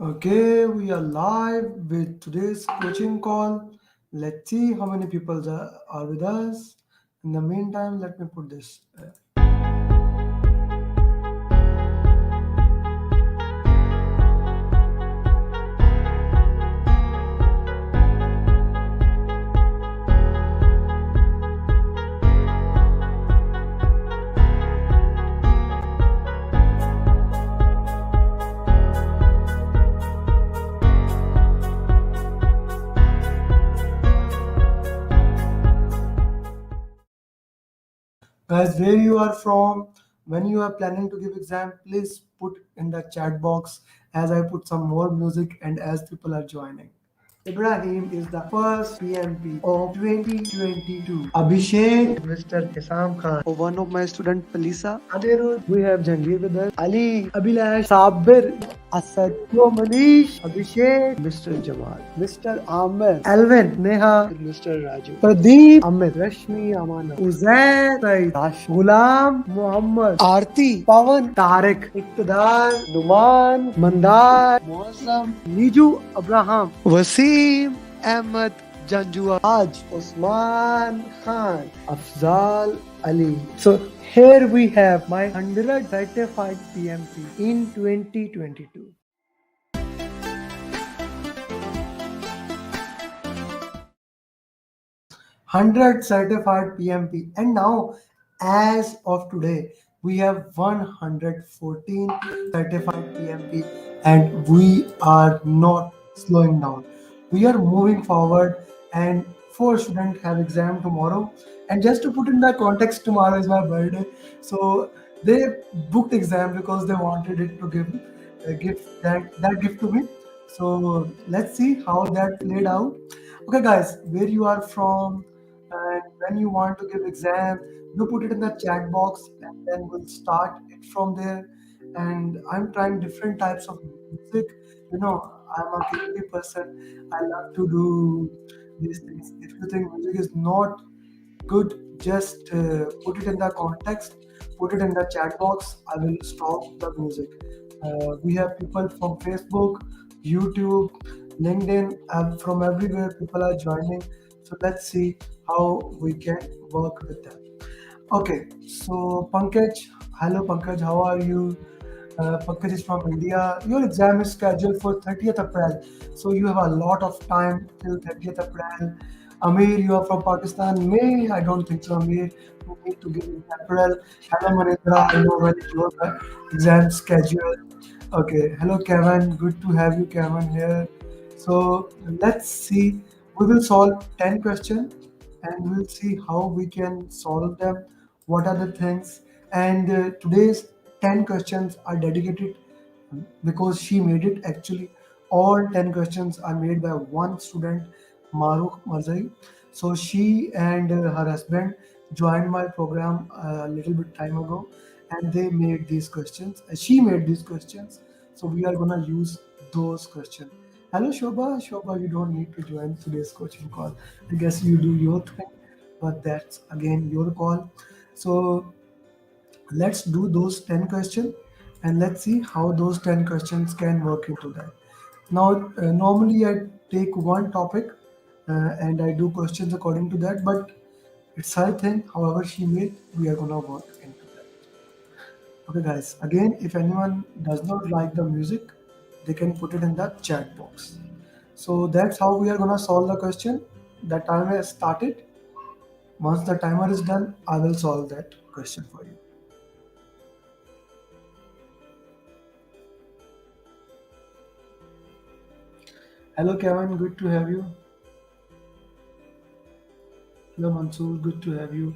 Okay, we are live with today's coaching call. Let's see how many people are with us. In the meantime, let me put this. Guys, where you are from, when you are planning to give exam, please put in the chat box as I put some more music and as people are joining. Ibrahim is the first PMP of 2022. Abhishek, Mr. Hisam Khan. One of my student, Palisa. Adirud, we have Jangir with us. Ali, Abhilash, Sabir, Asad, Manish, Abhishek, Mr. Jamal, Mr. Amer, Alvin, Neha, Mr. Raju, Pradeep, Amit, Rashmi, Amana, Uzair, Said, Rash, Ghulam, Muhammad, Aarti, Pawan, Tariq, Iqtidar, Numan, Mandar, Mosam, Niju, Abraham, Wasim, Ahmed, Janjua, Aj, Osman Khan, Afzal Ali. So here we have my 100 certified PMP in 2022. 100 certified PMP, and now as of today we have 114 certified PMP, and we are not slowing down. We are moving forward, and four students have exam tomorrow. And just to put in the context, tomorrow is my birthday, so they booked exam because they wanted it to give that gift to me. So let's see how that played out. Okay, guys, where you are from, and when you want to give exam, you put it in the chat box, and then we'll start it from there. And I'm trying different types of music. You know, I'm a creative person. I love to do these things. If you think music is not good, just put it in the context, put it in the chat box. I will stop the music. We have people from Facebook, YouTube, LinkedIn, from everywhere. People are joining. So let's see how we can work with them. Okay, so Pankaj, hello Pankaj, how are you? Pankaj is from India. Your exam is scheduled for 30th April, so you have a lot of time till 30th April. Amir, you are from Pakistan. May I don't think so, Amir. You need to give in April. Hello Manindra, I know when is your exam schedule. Okay, hello Kevin. Good to have you, Kevin, here. So let's see. We will solve 10 questions and we'll see how we can solve them. What are the things? And today's 10 questions are dedicated because she made it. Actually, all 10 questions are made by one student, Maruk Marzai. So she and her husband joined my program a little bit time ago, and they made these questions. She made these questions, so we are gonna use those questions. Hello, Shobha. Shobha, you don't need to join today's coaching call. I guess you do your thing, but that's again your call. So let's do those 10 questions, and let's see how those 10 questions can work into that. Now, normally I take one topic and I do questions according to that, but it's her thing. However, she made, we are gonna work into that. Okay, guys. Again, if anyone does not like the music, they can put it in the chat box. So that's how we are gonna solve the question. The timer has started. Once the timer is done, I will solve that question for you. Hello, Kevin. Good to have you. Hello, Mansoor. Good to have you.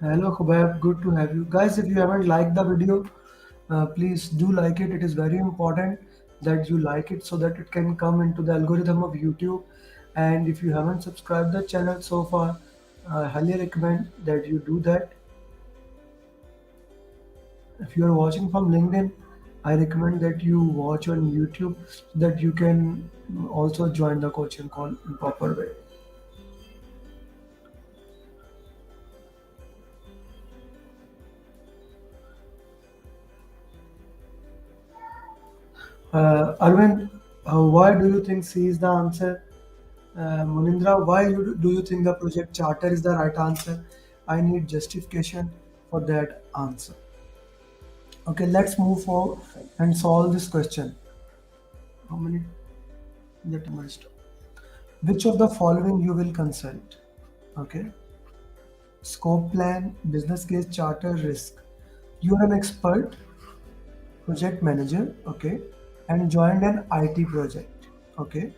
Hello, Khubab. Good to have you. Guys, if you haven't liked the video, please do like it. It is very important that you like it so that it can come into the algorithm of YouTube And if you haven't subscribed the channel so far, I highly recommend that you do that. If you are watching from LinkedIn, I recommend that you watch on YouTube so that you can also join the coaching call in proper way. Arvind, why do you think C is the answer? Munindra, why do you think the project charter is the right answer? I need justification for that answer. Okay, let's move forward and solve this question. How many? Let me stop. Which of the following you will consult? Okay, scope plan, business case, charter, risk. You are an expert, project manager, okay, and joined an IT project, okay.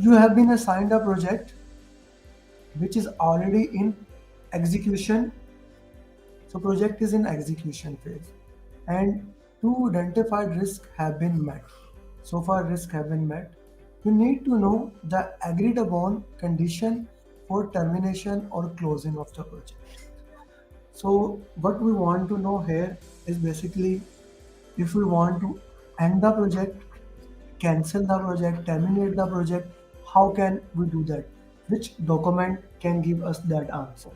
You have been assigned a project which is already in execution. So project is in execution phase, and two identified risks have been met. So far, risks have been met. You need to know the agreed upon condition for termination or closing of the project. So what we want to know here is basically if we want to end the project, cancel the project, terminate the project, how can we do that? Which document can give us that answer?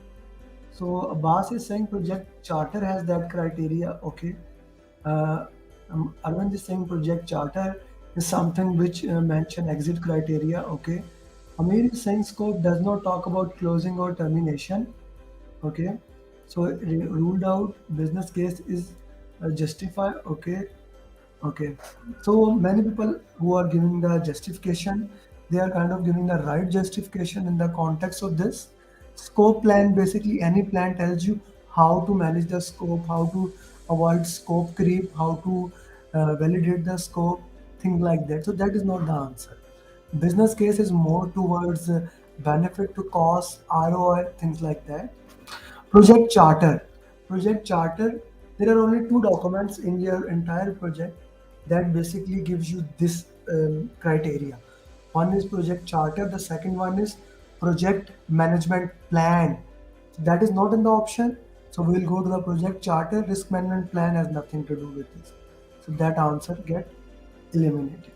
So Abbas is saying project charter has that criteria. Okay. Uh, Arvind is saying project charter is something which mention exit criteria. Okay. Amir is saying scope does not talk about closing or termination. Okay. So ruled out business case is justify. Okay. Okay. So many people who are giving the justification, they are kind of giving the right justification in the context of this. Scope plan, basically any plan tells you how to manage the scope, how to avoid scope creep, how to validate the scope, things like that. So that is not the answer. Business case is more towards benefit to cost, ROI, things like that. Project charter. Project charter, there are only two documents in your entire project that basically gives you this criteria. One is project charter, the second one is project management plan. That is not in the option. So we will go to the project charter. Risk management plan has nothing to do with this. So that answer get eliminated.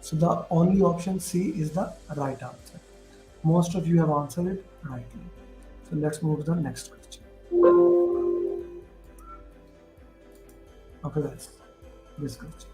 So the only option C is the right answer. Most of you have answered it rightly. So let's move to the next question. Okay, guys, this question.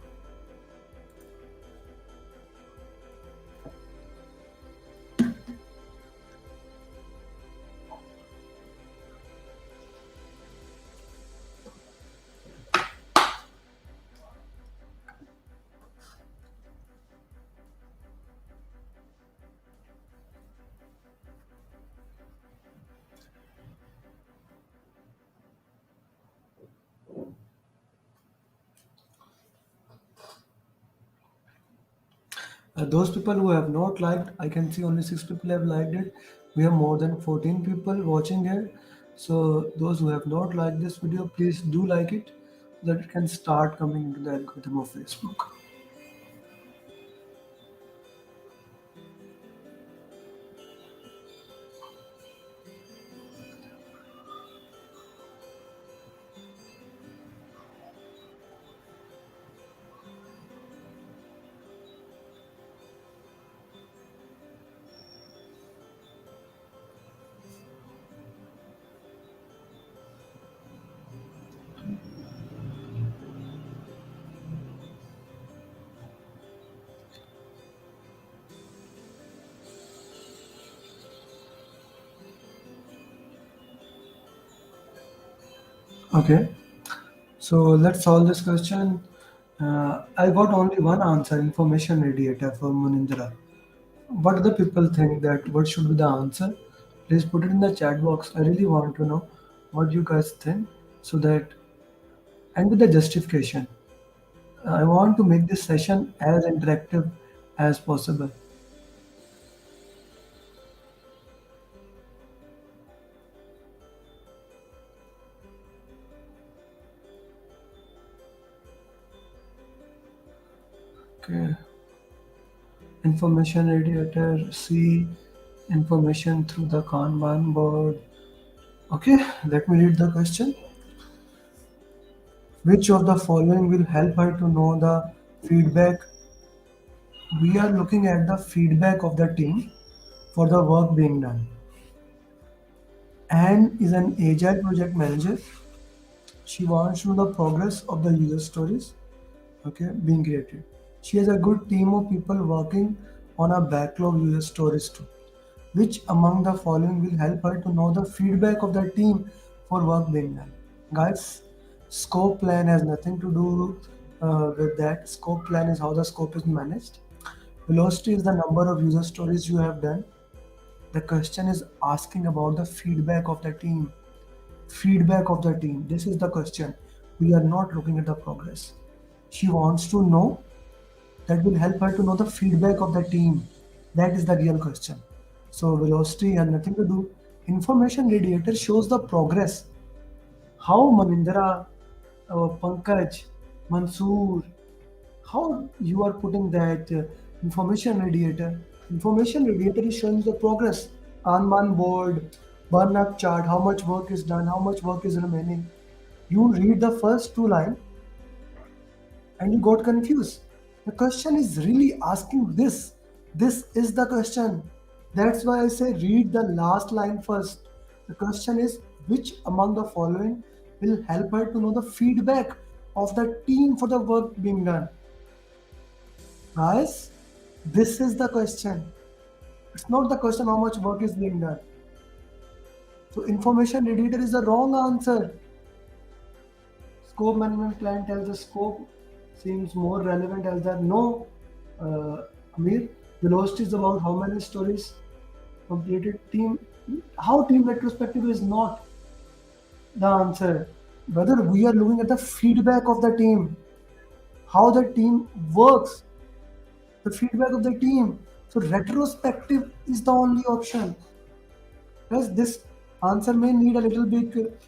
Those people who have not liked, I can see only 6 people have liked it. We have more than 14 people watching here. So those who have not liked this video, please do like it so that it can start coming into the algorithm of Facebook. Okay, so let's solve this question. I got only one answer, information radiator for Munindra. What do the people think that what should be the answer? Please put it in the chat box. I really want to know what you guys think so that and with the justification. I want to make this session as interactive as possible. Okay. Information radiator, C. Information through the Kanban board. Okay, let me read the question. Which of the following will help her to know the feedback? We are looking at the feedback of the team for the work being done. Anne is an agile project manager. She wants to know the progress of the user stories, okay, being created. She has a good team of people working on a backlog user stories too. Which among the following will help her to know the feedback of the team for work being done? Guys, scope plan has nothing to do with that. Scope plan is how the scope is managed. Velocity is the number of user stories you have done. The question is asking about the feedback of the team. Feedback of the team. This is the question. We are not looking at the progress. She wants to know that will help her to know the feedback of the team. That is the real question. So velocity has nothing to do. Information radiator shows the progress. How Manindra, Pankaj, Mansoor, how you are putting that information radiator. Information radiator is showing the progress. Kanban board, burn up chart, how much work is done, how much work is remaining. You read the first two lines and you got confused. The question is really asking this. This is the question. That's why I say read the last line first. The question is which among the following will help her to know the feedback of the team for the work being done? Guys, this is the question. It's not the question how much work is being done. So information editor is the wrong answer. Scope management plan tells the scope seems more relevant as that no, Amir, velocity is about how many stories completed team. How team retrospective is not the answer. Whether we are looking at the feedback of the team, how the team works, the feedback of the team. So retrospective is the only option. Because this answer may need a little bit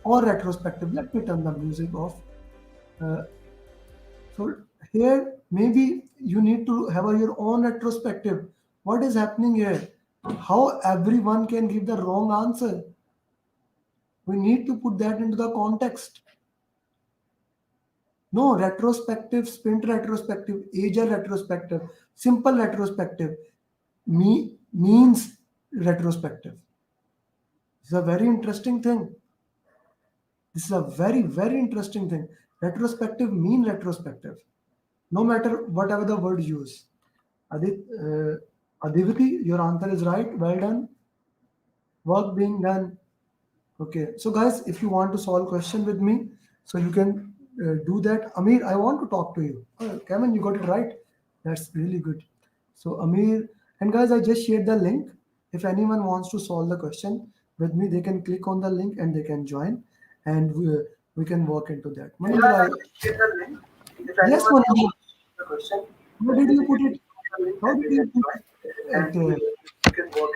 or retrospective. Let me turn the music off. Uh, so here maybe you need to have your own retrospective. What is happening here? How everyone can give the wrong answer? We need to put that into the context. No, retrospective, sprint retrospective, agile retrospective, simple retrospective, means retrospective. It's a very interesting thing. This is a very, very interesting thing. Retrospective mean retrospective, no matter whatever the word use. Adiviti, your answer is right. Well done. Work being done. Okay. So guys, if you want to solve question with me, so you can do that. Amir, I want to talk to you. Kevin, you got it right. That's really good. So Amir, and guys, I just shared the link. If anyone wants to solve the question with me, they can click on the link and they can join, and we can work into that. Manindra, yes, Manindra. How did you put it? How did you put it?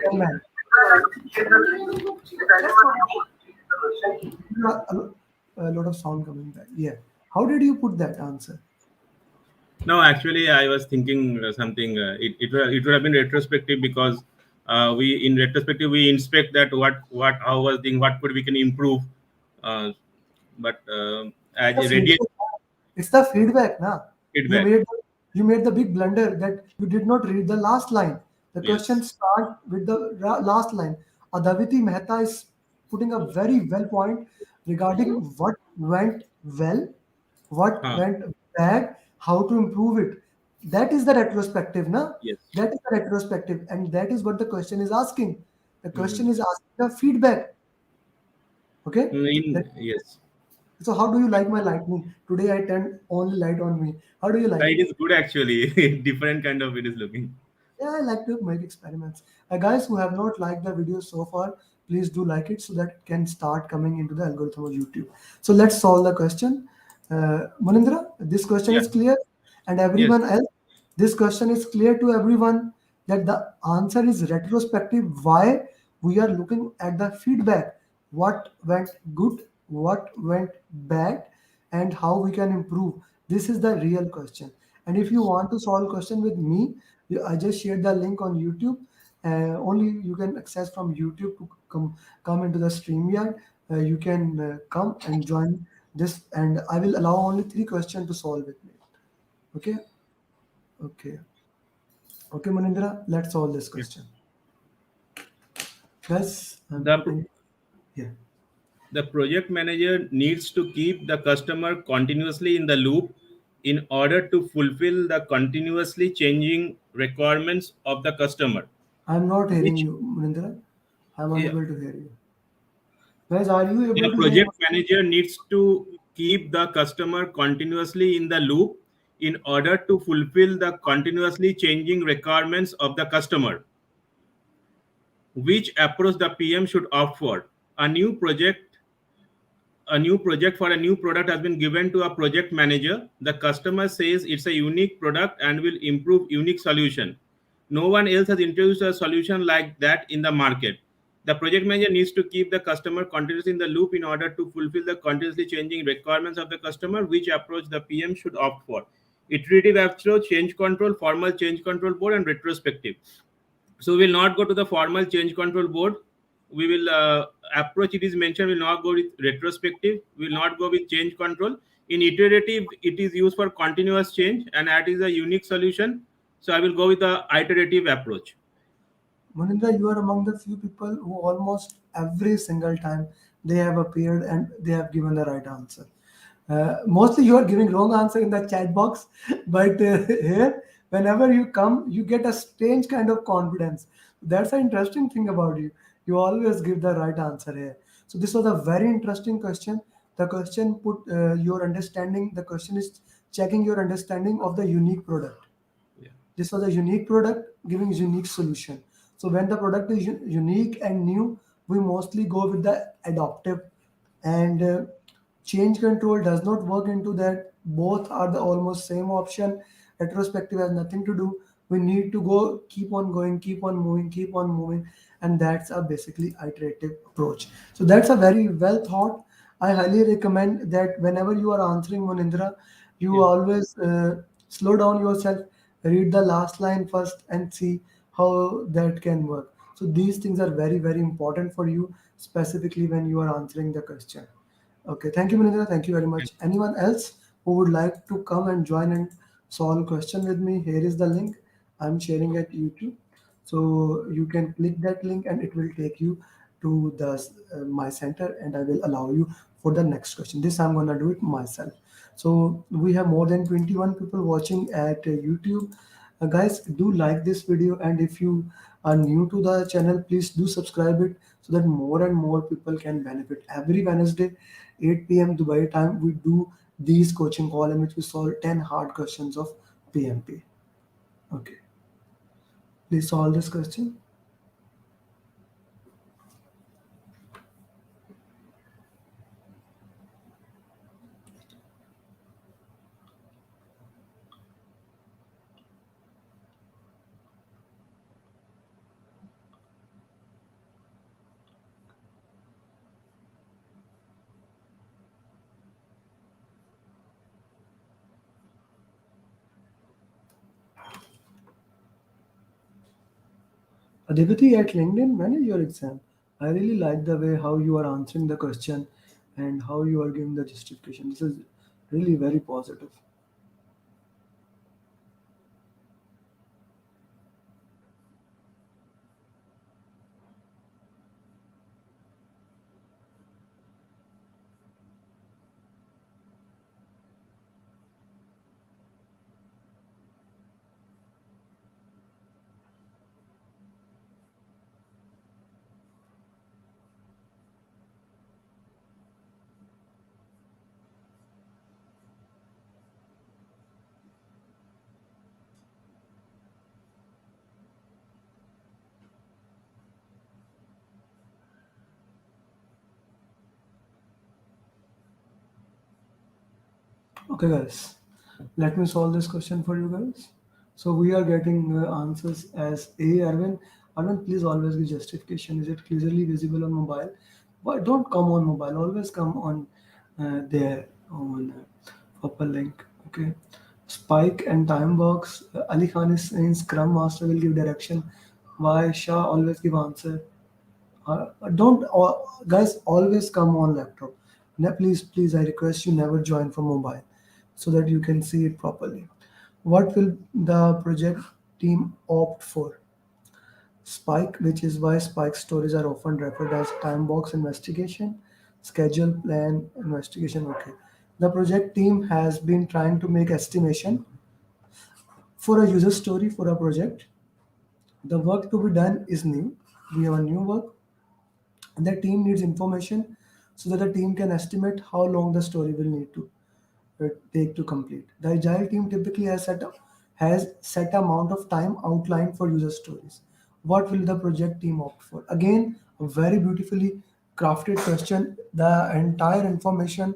Comment. Yeah, a lot of sound coming back. Yeah. How did you put that answer? No, actually, I was thinking something. It would have been retrospective because we in retrospective we inspect that what how was thing what could we can improve. Uh, but as The a radiant feedback. It's the feedback, na? You feedback, made you made the big blunder that you did not read the last line. The question yes, start with the last line. Adaviti Mehta is putting a very well point regarding what went well, what huh, went bad, how to improve it. That is the retrospective, na? yes, That is the retrospective, and that is what the question is asking. The question mm. is asking the feedback. Okay? Yes. So how do you like my lightning? Today I turned only light on me. How do you like It it? is good actually. Different kind of it is looking. Yeah, I like to make experiments. Guys who have not liked the video so far, please do like it so that it can start coming into the algorithm of YouTube. So let's solve the question. Manindra, this question Yeah. is clear, and Yes. everyone else, this question is clear to everyone that the answer is retrospective. Why? We are looking at the feedback. What went good, what went bad, and how we can improve. This is the real question. And if you want to solve question with me, I just shared the link on YouTube. Only you can access from YouTube to come into the StreamYard. You can come and join this, and I will allow only three questions to solve with me. Okay, okay, okay, Manindra. Let's solve this Yeah. question. Guys, I'm The pro- putting here. the project manager needs to keep the customer continuously in the loop in order to fulfill the continuously changing requirements of the customer, I'm not hearing which you, Manindra. I'm yeah, unable to hear you. Guys, are you able the to hear? project manager needs to keep the customer continuously in the loop in order to fulfill the continuously changing requirements of the customer. Which approach the PM should opt for? A new project a new project for a new product has been given to a project manager. The customer says it's a unique product and will improve unique solution. No one else has introduced a solution like that in the market. The project manager needs to keep the customer continuously in the loop in order to fulfill the continuously changing requirements of the customer. Which approach the PM should opt for? Iterative approach, change control, formal change control board, and retrospective. So we will not go to the formal change control board. We will approach it is mentioned. We will not go with retrospective. We will not go with change control. In iterative, it is used for continuous change, and that is a unique solution. So I will go with the iterative approach. Manindra, you are among the few people who almost every single time they have appeared and they have given the right answer. Mostly you are giving wrong answer in the chat box, but here, whenever you come, you get a strange kind of confidence. That's an interesting thing about you. You always give the right answer here. So this was a very interesting question. The question put your understanding. The question is checking your understanding of the unique product. Yeah. This was a unique product giving unique solution. So when the product is unique and new, we mostly go with the adaptive, and change control does not work into that. Both are the almost same option. Retrospective has nothing to do. We need to go, keep on going, keep on moving, keep on moving, and that's a basically iterative approach. So that's a very well thought. I highly recommend that whenever you are answering, Manindra, you Yeah. always slow down yourself, read the last line first, and see how that can work. So these things are very, very important for you, specifically when you are answering the question. Okay, thank you, Manindra. Thank you very much. Anyone else who would like to come and join and solve question with me? Here is the link. I'm sharing at YouTube, so you can click that link and it will take you to the my center, and I will allow you for the next question. This I'm gonna do it myself. So we have more than 21 people watching at YouTube. Guys, do like this video, and if you are new to the channel, please do subscribe it so that more and more people can benefit. Every Wednesday, 8 p.m. Dubai time, we do these coaching call in which we solve 10 hard questions of PMP. Okay, please solve this question. Adipati at LinkedIn, manage your exam. I really like the way how you are answering the question and how you are giving the justification. This is really very positive. Okay, guys, let me solve this question for you guys. So we are getting answers as A. Arvind. Arvind, please always give justification. Is it clearly visible on mobile? Why don't come on mobile? Always come on there on purple link. Okay. Spike and time box. Ali Khan is saying Scrum Master will give direction. Why Shah always give answer? Don't guys always come on laptop. Please, please, I request you never join from mobile, so that you can see it properly. What will the project team opt for? Spike, which is why Spike stories are often referred as time box investigation, schedule plan investigation. Okay. The project team has been trying to make estimation for a user story for a project. The work to be done is new. We have a new work, and the team needs information so that the team can estimate how long the story will need to take to complete. The agile team typically has set amount of time outlined for user stories. What will the project team opt for? Again, a very beautifully crafted question. The entire information,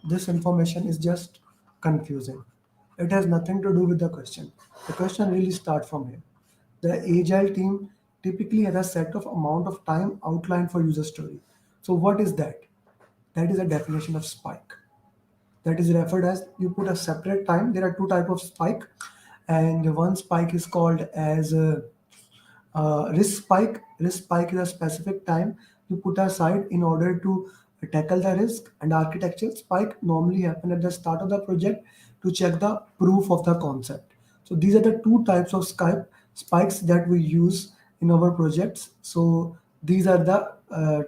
this information is just confusing. It has nothing to do with the question. The question really starts from here. The agile team typically has a set of amount of time outlined for user story. So what is that? That is a definition of spike. That is referred as you put a separate time. There are two type of spike, and one spike is called as risk spike. Risk spike is a specific time you put aside in order to tackle the risk. And architecture spike normally happen at the start of the project to check the proof of the concept. So these are the two types of spikes that we use in our projects. So these are the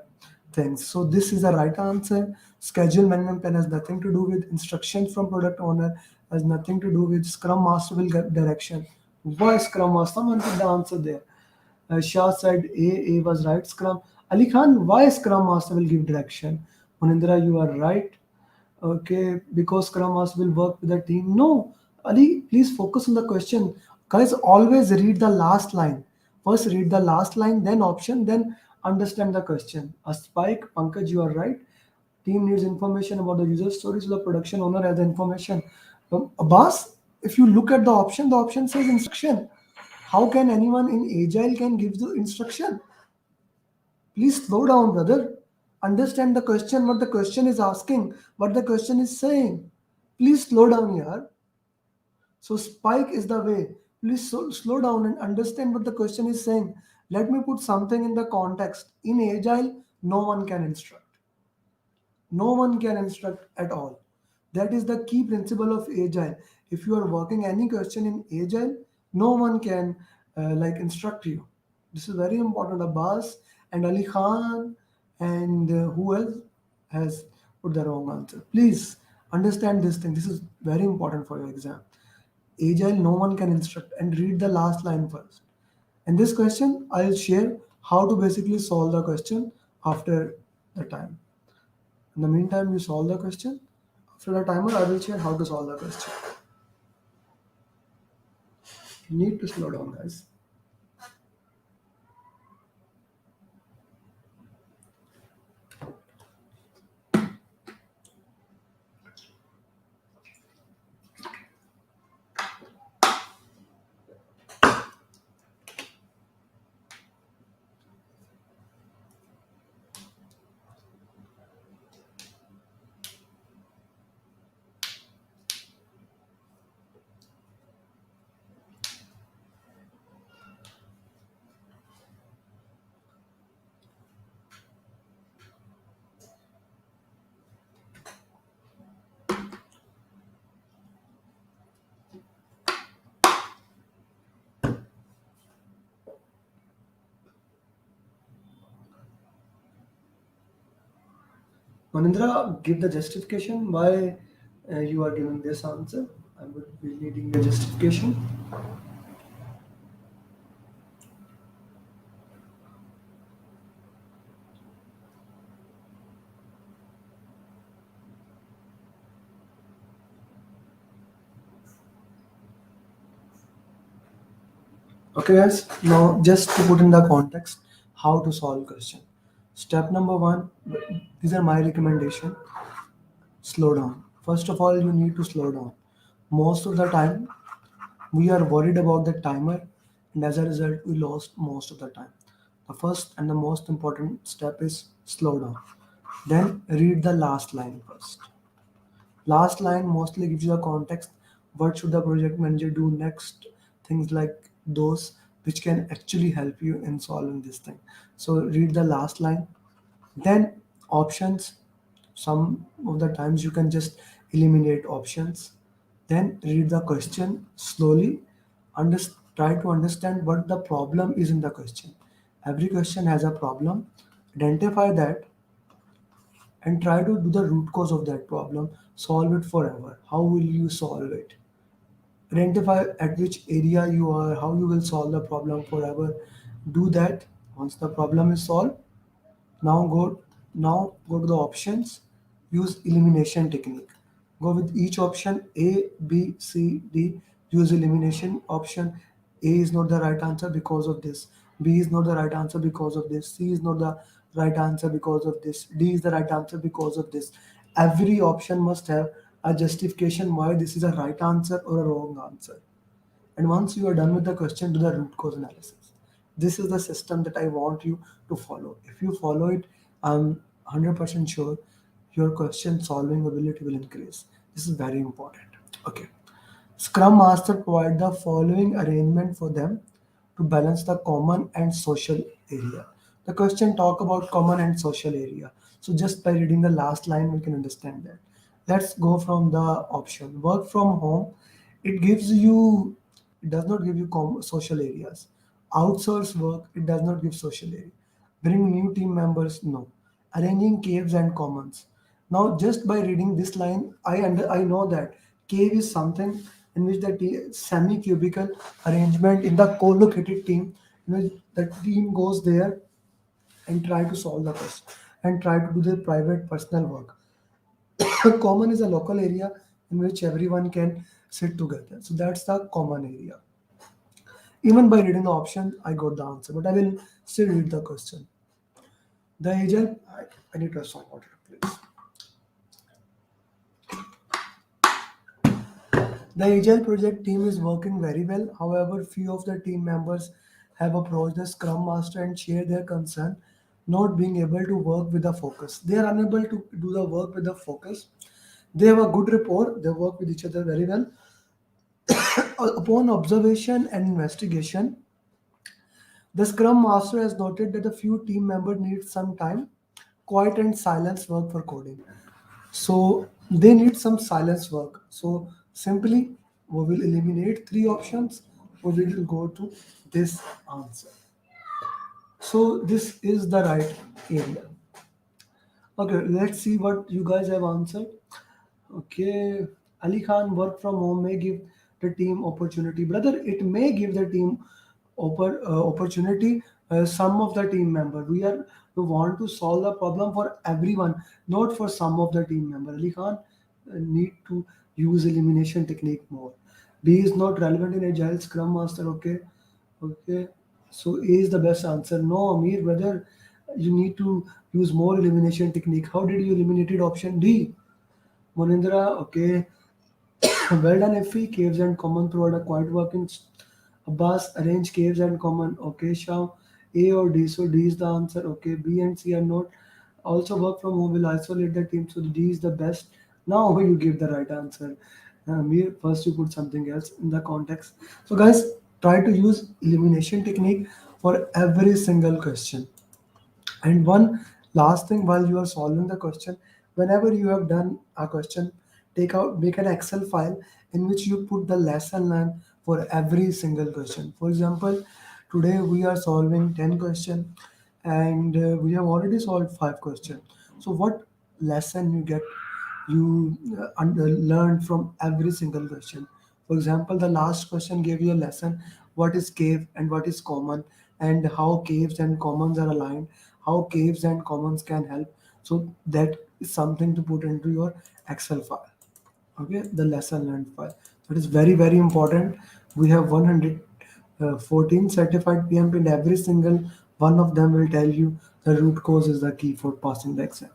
things. So this is the right answer. Schedule management plan has nothing to do with instructions from product owner, has nothing to do with Scrum Master will get direction. Why Scrum Master? Someone put the answer there. Shah said A was right. Scrum. Ali Khan, why Scrum Master will give direction? Manindra, you are right. Okay, because Scrum Master will work with the team. No, Ali, please focus on the question. Guys, always read the last line. First read the last line, then option, then understand the question. A spike, Pankaj, you are right. Team needs information about the user story, so the production owner has the information. Abbas, if you look at the option says instruction. How can anyone in agile can give the instruction? Please slow down, brother. Understand the question, what the question is asking, what the question is saying. Please slow down here. So spike is the way. Please slow down and understand what the question is saying. Let me put something in the context. In agile, no one can instruct. No one can instruct at all. That is the key principle of agile. If you are working any question in agile, no one can instruct you. This is very important. Abbas and Ali Khan and who else has put the wrong answer? Please understand this thing. This is very important for your exam. Agile, no one can instruct, and read the last line first. In this question, I'll share how to basically solve the question after the time. In the meantime, you solve the question. After the timer, I will share how to solve the question. You need to slow down, guys. Manindra, give the justification why you are giving this answer. I would be needing the justification. Okay, guys. Now, just to put in the context, how to solve question. Step number one. These are my recommendation. Slow down. First of all, you need to slow down. Most of the time, we are worried about the timer, and as a result, we lost most of the time. The first and the most important step is slow down. Then read the last line first. Last line mostly gives you the context what should the project manager do next, things like those which can actually help you in solving this thing. So read the last line, then options. Some of the times you can just eliminate options. Then read the question slowly. Try to understand what the problem is in the question. Every question has a problem. Identify that and try to do the root cause of that problem. Solve it forever. How will you solve it? Identify at which area you are, how you will solve the problem forever. Do that. Once the problem is solved, now go to the options. Use elimination technique. Go with each option A, B, C, D. Use elimination option. A is not the right answer because of this. B is not the right answer because of this. C is not the right answer because of this. D is the right answer because of this. Every option must have a justification why this is a right answer or a wrong answer. And once you are done with the question, do the root cause analysis. This is the system that I want you to follow. If you follow it, I'm 100% sure your question solving ability will increase. This is very important. Okay. Scrum Master provide the following arrangement for them to balance the common and social area. The question talk about common and social area. So just by reading the last line, we can understand that. Let's go from the option. Work from home. It gives you, it does not give you social areas. Outsource work, it does not give social area. Bring new team members, no. Arranging caves and commons. Now, just by reading this line, I know that cave is something in which the semi-cubical arrangement in the co-located team, in which the team goes there and try to solve the question and try to do their private personal work. Common is a local area in which everyone can sit together. So that's the common area. Even by reading the option, I got the answer, but I will still read the question. The agent, I need to some water, please. The Agile project team is working very well. However, few of the team members have approached the Scrum Master and share their concern not being able to work with the focus. They are unable to do the work with the focus. They have a good rapport, they work with each other very well. Upon observation and investigation, the Scrum Master has noted that a few team members need some time, quiet and silence work for coding. So they need some silence work. So simply we will eliminate three options. We will go to this answer. So this is the right area. Okay, let's see what you guys have answered. Okay, Ali Khan work from home may give the team opportunity. Brother, it may give the team opportunity. Some of the team member. We want to solve the problem for everyone, not for some of the team member. Ali Khan need to use elimination technique more. B is not relevant in Agile Scrum Master. Okay, okay. So A is the best answer. No, Amir, brother, you need to use more elimination technique. How did you eliminate it? Option D. Monindra, okay. Well done, FE. Caves and common provide a quiet working. Abbas, arrange caves and common. Okay, Sham. A or D. So D is the answer. Okay. B and C are not. Also work from home will isolate the team. So D is the best. Now you give the right answer. Me first you put something else in the context. So guys, try to use elimination technique for every single question. And one last thing while you are solving the question, whenever you have done a question, make an Excel file in which you put the lesson learned for every single question. For example, today we are solving 10 questions and we have already solved 5 questions. So what lesson you get, you learned from every single question. For example, the last question gave you a lesson what is cave and what is common, and how caves and commons are aligned, how caves and commons can help. So that is something to put into your Excel file. Okay, the lesson learned file. That is very, very important. We have 114 certified PMP, and every single one of them will tell you the root cause is the key for passing the exam.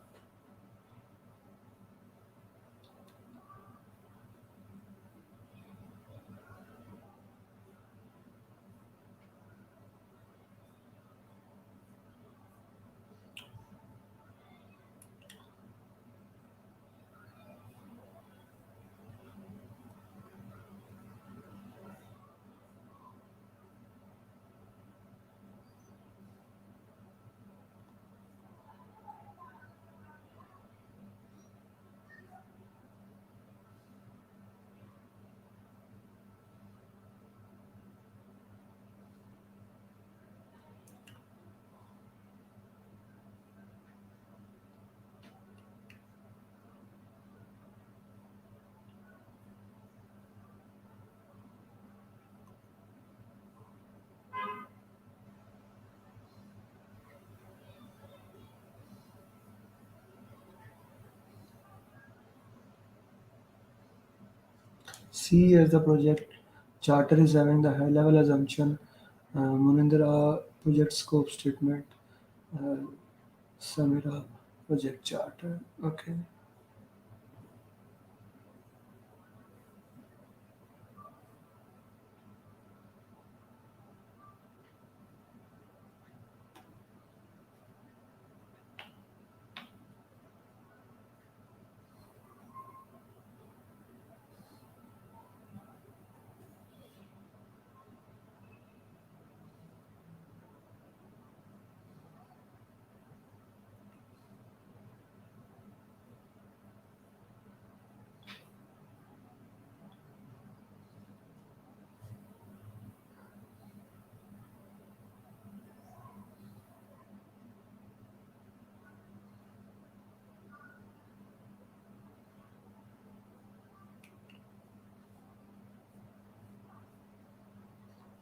C as the project charter is having the high level assumption. Munindra project scope statement. Uh, Samira project charter. Okay.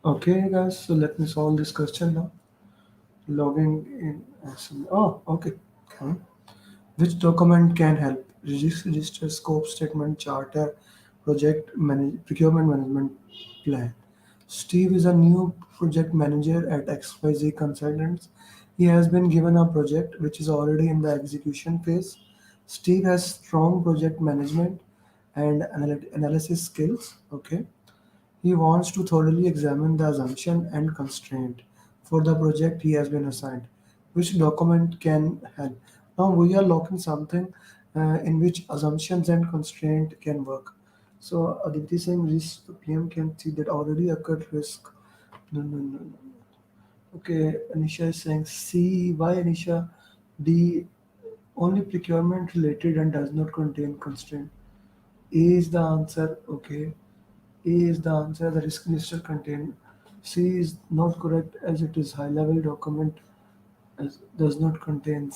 Okay, guys. So let me solve this question now. Logging in. Oh, okay. Okay. Which document can help? Register, scope statement, charter, procurement management plan. Steve is a new project manager at XYZ Consultants. He has been given a project which is already in the execution phase. Steve has strong project management and analysis skills. Okay. He wants to thoroughly examine the assumption and constraint for the project he has been assigned. Which document can help? Now we are looking something in which assumptions and constraint can work. So Aditi saying risk, the PM can see that already occurred risk. No, no, no, no. Okay, Anisha is saying C. Why Anisha? D. Only procurement related and does not contain constraint. A is the answer. Okay. A is the answer. The risk register contained. C is not correct as it is high level document as does not contain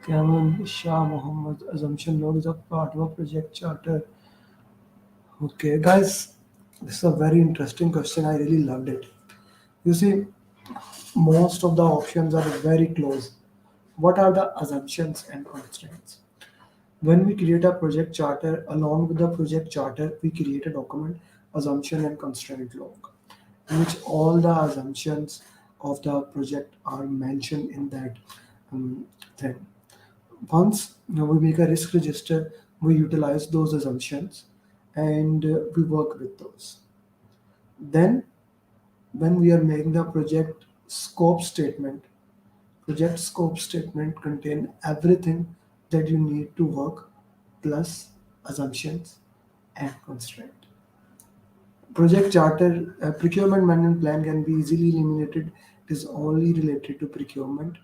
Cameron Shah Muhammad assumption log is a part of a project charter. Okay, guys, this is a very interesting question. I really loved it. You see, most of the options are very close. What are the assumptions and constraints? When we create a project charter, along with the project charter, we create a document, assumption and constraint log, in which all the assumptions of the project are mentioned in that thing. Once we make a risk register, we utilize those assumptions and we work with those. Then, when we are making the project scope statement contain everything that you need to work plus assumptions and constraint. Project charter procurement management plan can be easily eliminated. It is only related to procurement.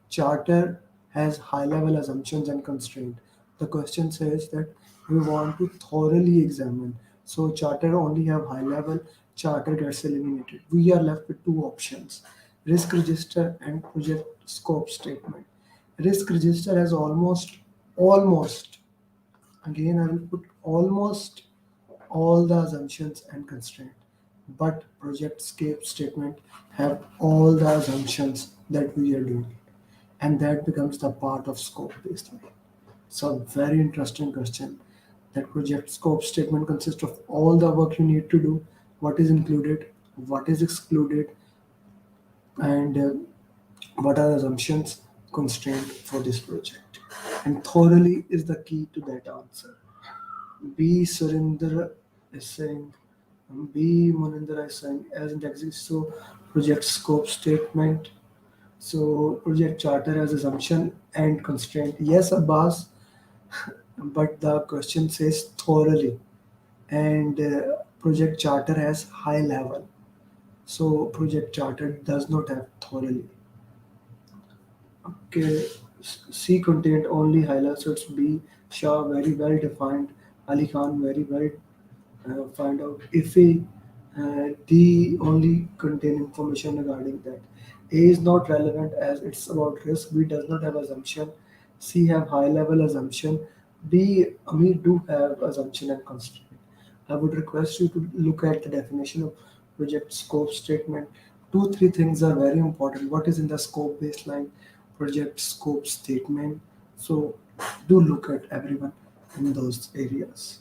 Charter has high level assumptions and constraint. The question says that we want to thoroughly examine. So charter only have high level, charter gets eliminated. We are left with two options: risk register and project scope statement. Risk register has almost again I will put almost all the assumptions and constraint, but project scape statement have all the assumptions that we are doing, and that becomes the part of scope baseline. So very interesting question. That project scope statement consists of all the work you need to do, what is included, what is excluded, and what are assumptions constraint for this project, and thoroughly is the key to that answer. B. Surinder is saying, B. Munindra is saying, as it exists, so project scope statement, so project charter has assumption and constraint. Yes, Abbas, but the question says thoroughly, and project charter has high level, so project charter does not have thoroughly. Okay, C contained only highlights, so it's B. Shah very well defined, Ali Khan very well find out if a D only contain information regarding that. A is not relevant as it's about risk. B does not have assumption. C have high level assumption. D Amir do have assumption and constraint. I would request you to look at the definition of project scope statement. Two, three things are very important. What is in the scope baseline, project scope statement. So do look at everyone in those areas.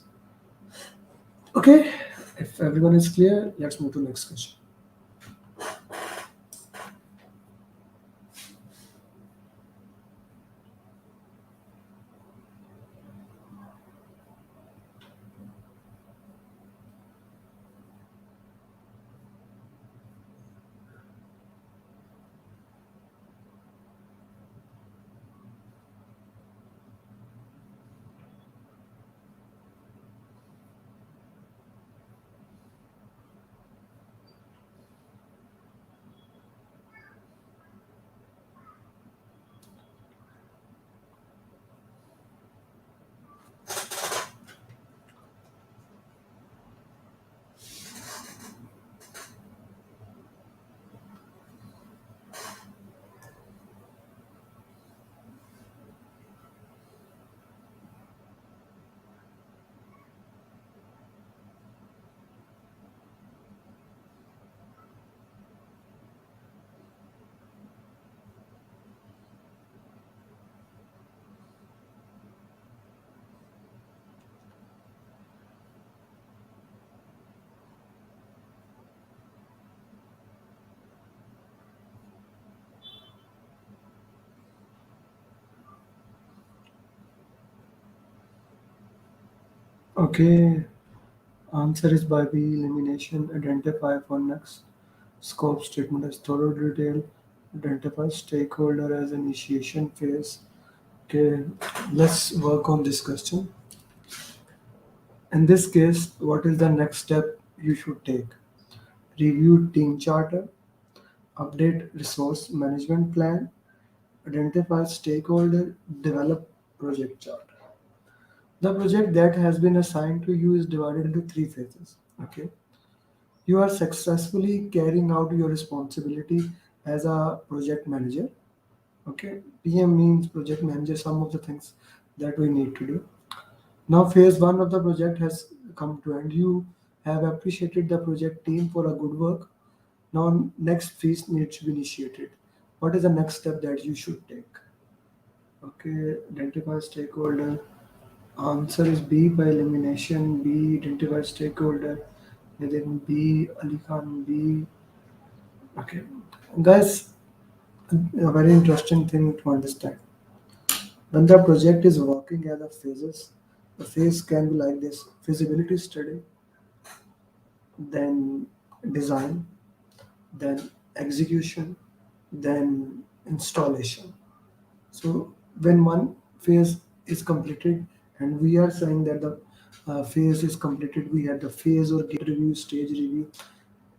Okay, if everyone is clear, let's move to next question. Okay, answer is by B elimination. Identify for next scope statement as thorough detail. Identify stakeholder as initiation phase. Okay, let's work on this question. In this case, what is the next step you should take? Review team charter, update resource management plan, identify stakeholder, develop project chart. The project that has been assigned to you is divided into three phases. Okay. You are successfully carrying out your responsibility as a project manager. Okay. PM means project manager, some of the things that we need to do. Now, phase one of the project has come to end. You have appreciated the project team for a good work. Now, next phase needs to be initiated. What is the next step that you should take? Okay, identify stakeholder. Answer is B by elimination. B, identify stakeholder. Within B, Ali Khan B. Okay, guys, a very interesting thing to understand. When the project is working as a phases, the phase can be like this: feasibility study, then design, then execution, then installation. So when one phase is completed, and we are saying that the phase is completed, we had the phase or gate review, stage review.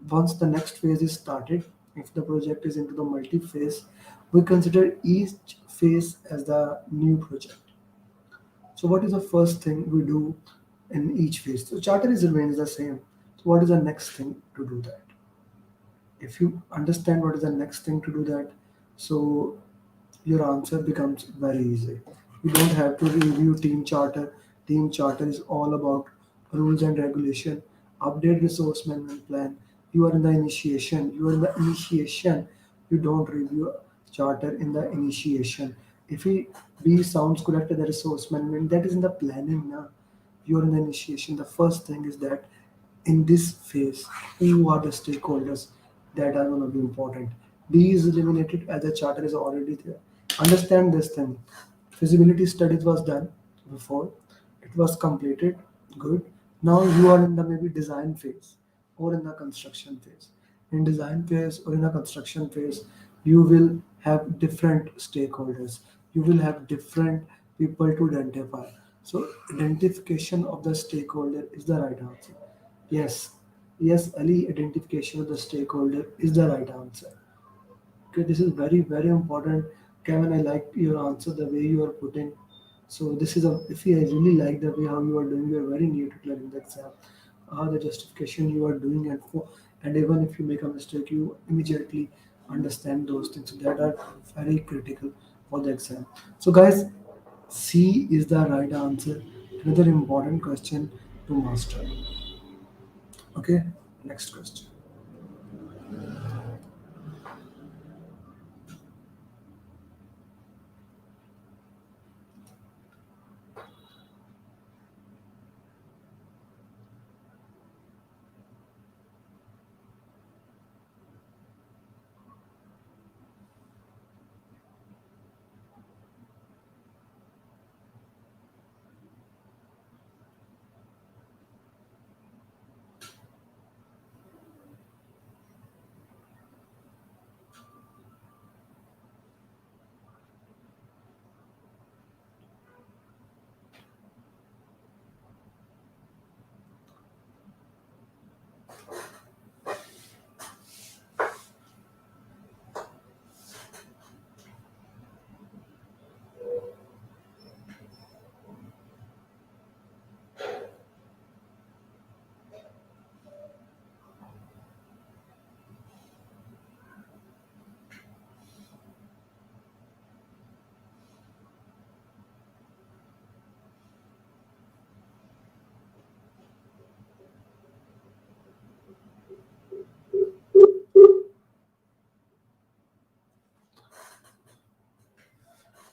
Once the next phase is started, if the project is into the multi-phase, we consider each phase as the new project. So what is the first thing we do in each phase? So charter is remains the same. So what is the next thing to do that? If you understand what is the next thing to do that, so your answer becomes very easy. You don't have to review team charter. Team charter is all about rules and regulation. Update resource management plan. You are in the initiation. You are in the initiation. You don't review charter in the initiation. If he B sounds correct at the resource management, that is in the planning now. You are in the initiation. The first thing is that in this phase, who are the stakeholders that are going to be important? B is eliminated as the charter is already there. Understand this thing. Feasibility studies was done before. It was completed. Good. Now you are in the maybe design phase or in the construction phase. In design phase or in a construction phase, you will have different stakeholders. You will have different people to identify. So identification of the stakeholder is the right answer. Yes, yes, Ali, identification of the stakeholder is the right answer. Okay, this is very, very important. Kevin, I like your answer, the way you are putting. So this is a, if you I really like the way how you are doing, you are very near to clearing the exam. The justification you are doing and even if you make a mistake, you immediately understand those things that are very critical for the exam. So guys, C is the right answer. Another important question to master. Okay, next question.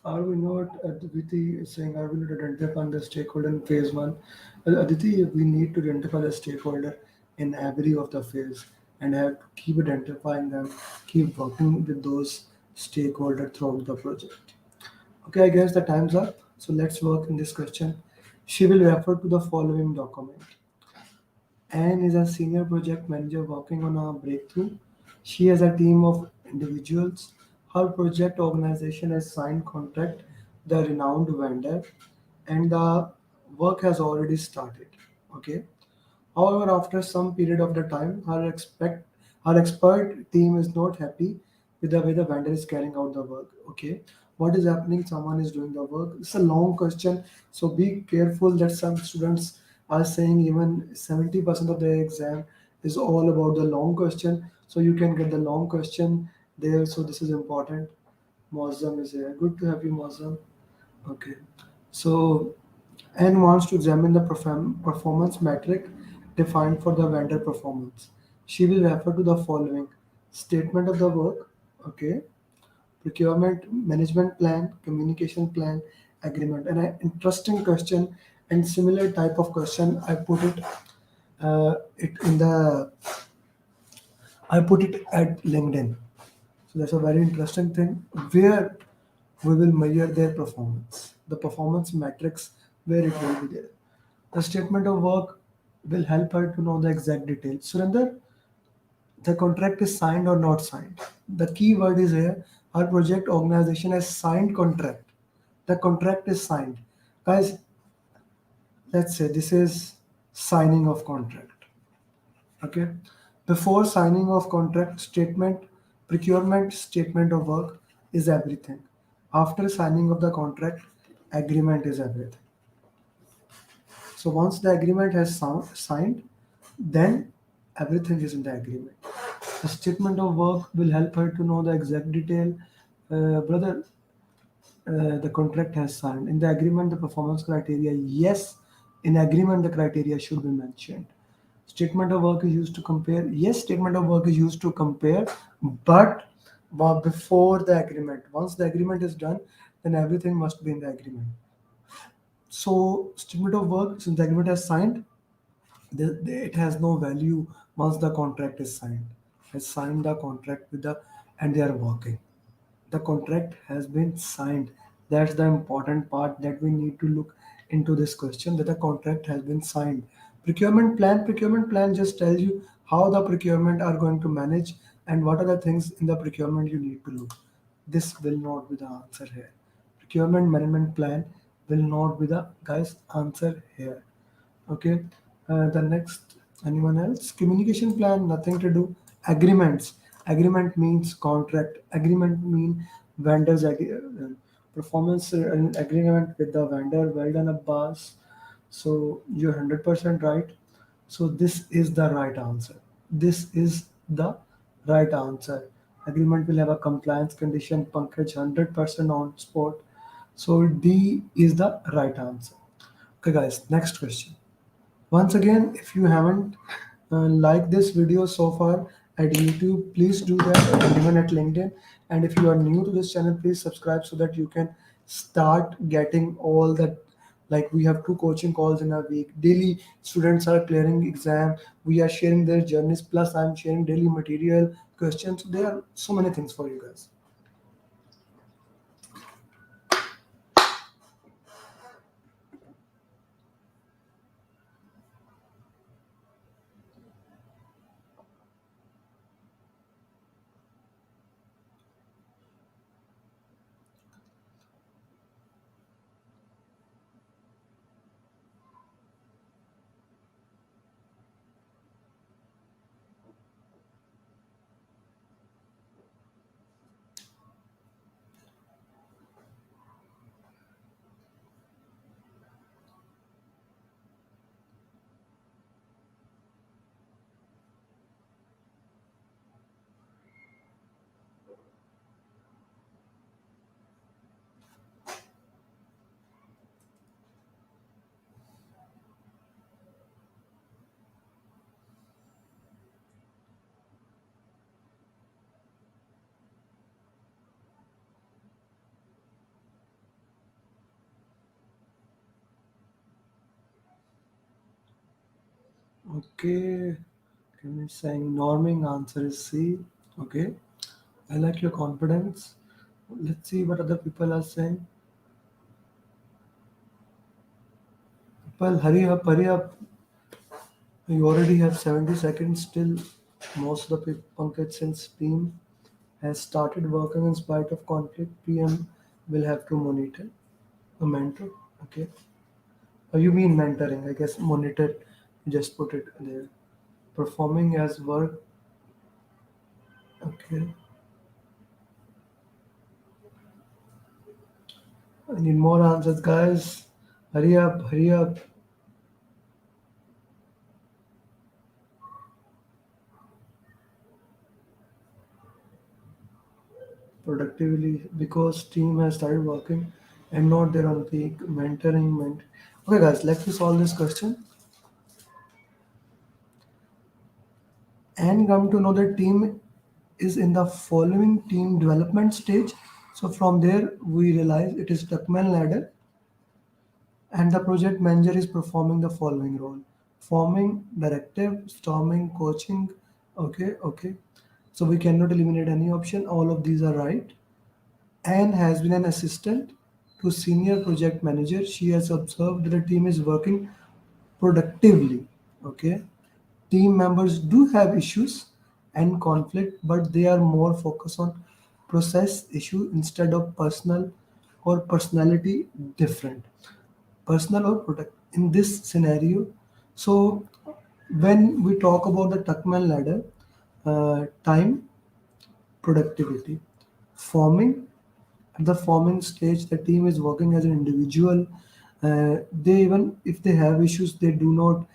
Are we not, Aditi is saying, are we not identifying the stakeholder in phase one? Aditi, we need to identify the stakeholder in every of the phase and have to keep identifying them, keep working with those stakeholders throughout the project. Okay, I guess the time's up. So let's work in this question. She will refer to the following document. Anne is a senior project manager working on a breakthrough. She has a team of individuals. Her project organization has signed contract with the renowned vendor and the work has already started. Okay. However, after some period of the time, her expert team is not happy with the way the vendor is carrying out the work. Okay, what is happening? Someone is doing the work. It's a long question, so be careful that some students are saying even 70% of their exam is all about the long question. So you can get the long question there. So this is important. Mozam is here. Good to have you, Mozam. Okay. So and wants to examine the performance metric defined for the vendor performance. She will refer to the following statement of the work, okay, procurement management plan, communication plan, agreement. And an interesting question and similar type of question, I put it at LinkedIn. So that's a very interesting thing where we will measure their performance, the performance metrics where it will be there. The statement of work will help her to know the exact details. Surinder, the contract is signed or not signed. The key word is here. Our project organization has signed contract. The contract is signed. Guys, let's say this is signing of contract. Okay. Before signing of contract statement, procurement statement of work is everything. After signing of the contract, agreement is everything. So once the agreement has signed, then everything is in the agreement. The statement of work will help her to know the exact detail. Brother, the contract has signed. In the agreement, the performance criteria, yes, in agreement, the criteria should be mentioned. Statement of work is used to compare. Yes, statement of work is used to compare, but before the agreement. Once the agreement is done, then everything must be in the agreement. So, statement of work, since the agreement has signed, it has no value once the contract is signed. Has signed the contract with the and they are working. The contract has been signed. That's the important part that we need to look into this question, that the contract has been signed. Procurement plan just tells you how the procurement are going to manage and what are the things in the procurement you need to look. This will not be the answer here. Procurement management plan will not be the guys answer here. Okay. The next, anyone else? Communication plan, nothing to do. Agreements. Agreement means contract. Agreement mean performance agreement with the vendor. Well done, Abbas. So you're 100% right. So this is the right answer. This is the right answer. Agreement will have a compliance condition. Pankaj 100% on spot. So D is the right answer. Okay, guys. Next question. Once again, if you haven't liked this video so far at YouTube, please do that, and even at LinkedIn. And if you are new to this channel, please subscribe so that you can start getting all that. Like we have two coaching calls in a week. Daily students are clearing exam. We are sharing their journeys. Plus, I'm sharing daily material questions. So there are so many things for you guys. Okay, can you saying norming answer is C. Okay, I like your confidence. Let's see what other people are saying. Well, hurry up, hurry up. You already have 70 seconds still. Most of the people, Pankaj, since team has started working in spite of conflict, PM will have to monitor a mentor. Okay. You mean mentoring? I guess monitor. You just put it there. Performing as work. Okay. I need more answers, guys. Hurry up, hurry up. Productively because team has started working and not their own peak. Mentoring, Okay, guys, let me solve this question and come to know that team is in the following team development stage. So from there, we realize it is Tuckman ladder and the project manager is performing the following role: forming directive, storming, coaching. Okay, okay, so we cannot eliminate any option, all of these are right. Anne has been an assistant to senior project manager. She has observed that the team is working productively. Okay, team members do have issues and conflict, but they are more focused on process issue instead of personal or personality different, personal or product in this scenario. So when we talk about the Tuckman ladder, time, productivity, forming. At the forming stage, the team is working as an individual. They even if they have issues, they do not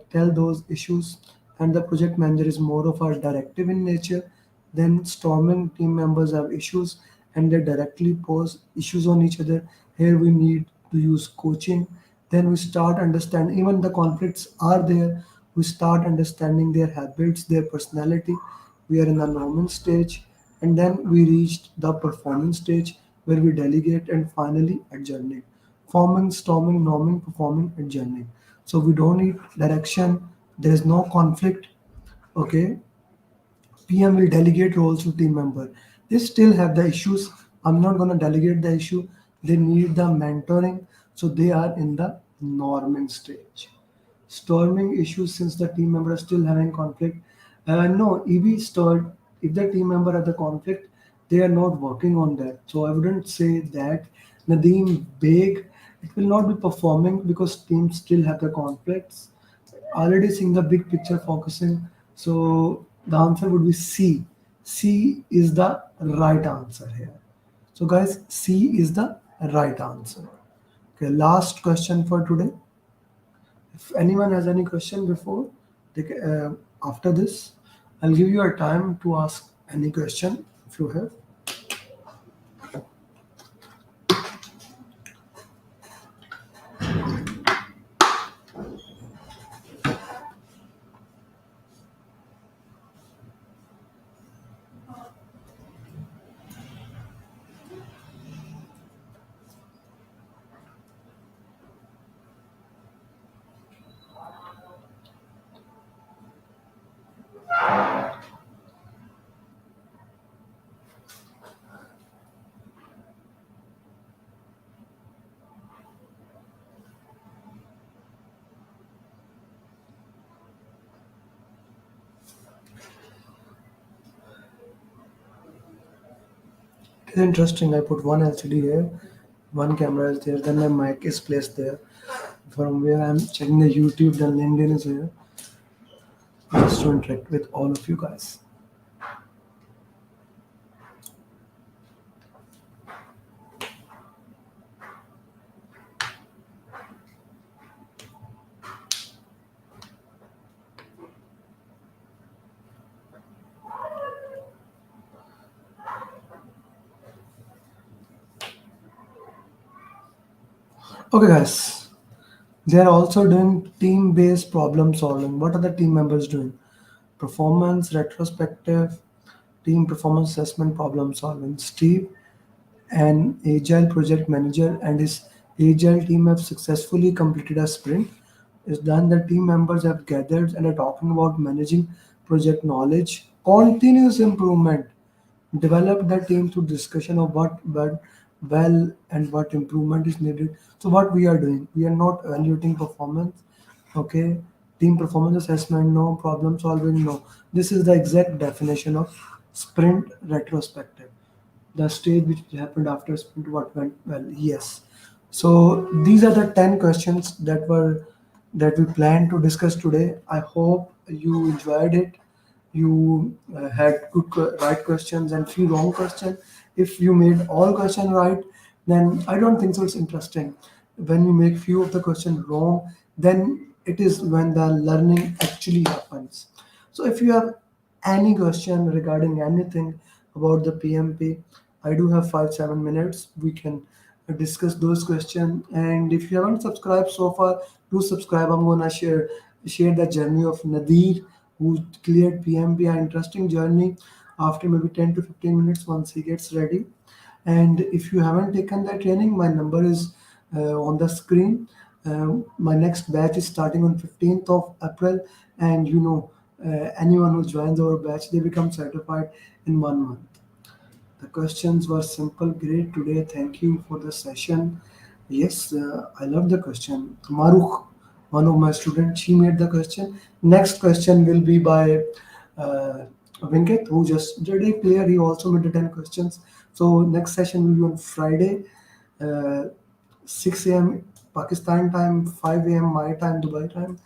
tell those issues. And the project manager is more of a directive in nature. Then storming team members have issues, and they directly pose issues on each other. Here we need to use coaching. Then we start understanding even the conflicts are there. We start understanding their habits, their personality. We are in the norming stage, and then we reached the performance stage where we delegate and finally adjourning. Forming, storming, norming, performing, adjourning. So we don't need direction. There is no conflict. Okay, PM will delegate roles to team member. They still have the issues. I'm not gonna delegate the issue. They need the mentoring, so they are in the norming stage. Storming issues since the team member is still having conflict. No, EB stalled. If the team member has the conflict, they are not working on that. So I wouldn't say that. Nadeem Beg, it will not be performing because teams still have the conflicts. Already seeing the big picture focusing. So the answer would be C. C is the right answer here. So guys, C is the right answer. Okay, last question for today. If anyone has any question before, after this, I'll give you a time to ask any question if you have. It's interesting. I put one LCD here, one camera is there, then my mic is placed there. From where I'm checking the YouTube, then LinkedIn is here, just to interact with all of you guys. Okay, guys. They are also doing team-based problem solving. What are the team members doing? Performance retrospective, team performance assessment, problem solving. Steve, an agile project manager, and his agile team have successfully completed a sprint. is done. The team members have gathered and are talking about managing project knowledge, continuous improvement, develop the team through discussion of what went well and what improvement is needed. So what we are doing, we are not evaluating performance. Okay, team performance assessment, no. Problem solving, no. This is the exact definition of sprint retrospective, the stage which happened after sprint, what went well. Yes, so these are the 10 questions that we planned to discuss today. I hope you enjoyed it. You had good right questions and few wrong questions. If you made all questions right, then I don't think so it's interesting. When you make few of the questions wrong, then it is when the learning actually happens. So if you have any question regarding anything about the PMP, I do have 5 7 minutes. We can discuss those questions. And if you haven't subscribed so far, do subscribe. I'm gonna share the journey of Nadir, who cleared PMP, an interesting journey after maybe 10 to 15 minutes once he gets ready. And if you haven't taken that training, my number is on the screen. My next batch is starting on 15th of April, and anyone who joins our batch, they become certified in 1 month. The questions were simple, great today. Thank you for the session. Yes, I love the question. Maruk, one of my students, she made the question. Next question will be by Venkat, who just did a clear. He also made the 10 questions. So next session will be on Friday, uh, 6 a.m. Pakistan time, 5 a.m. my time, Dubai time,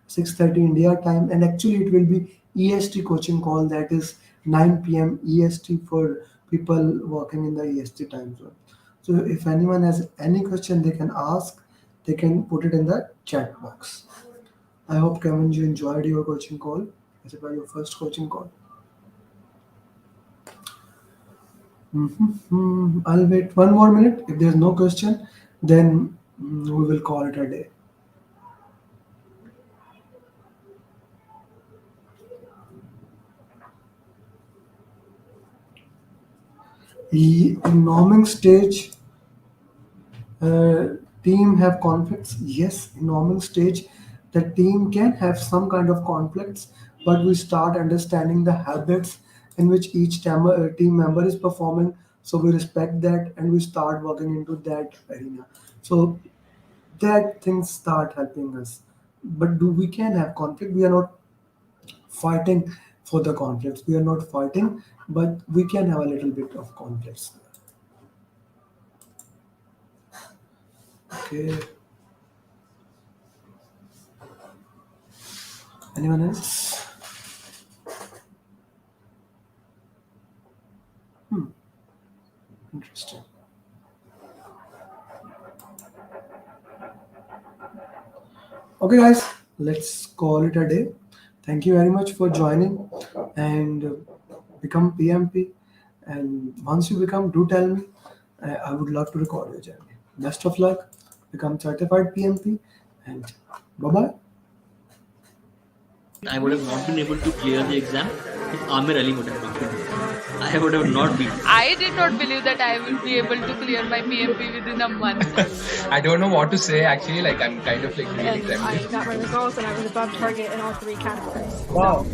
6:30 India time, and actually it will be EST coaching call, that is 9 p.m. EST for people working in the EST time zone. So if anyone has any question they can ask, they can put it in the chat box. I hope Kevin you enjoyed your coaching call. Is it your first coaching call? I'll wait 1 more minute. If there's no question, then we will call it a day. In norming stage, uh, team have conflicts. Yes, in norming stage, the team can have some kind of conflicts, but we start understanding the habits in which each team member is performing. So we respect that and we start working into that arena. So that things start helping us. But do we can have conflict? We are not fighting for the conflicts. We are not fighting, but we can have a little bit of conflicts. Okay. Anyone else? Interesting. Okay, guys, let's call it a day. Thank you very much for joining and become PMP. And once you become, do tell me. I would love to record your journey. Best of luck. Become certified PMP and bye bye. I would have not been able to clear the exam if Amer Ali would have not been there. I would have not been. I did not believe that I will be able to clear my PMP within a month. I don't know what to say actually. Like I'm kind of like really And I trembling. got my results and I was above target in all 3 categories. Wow. So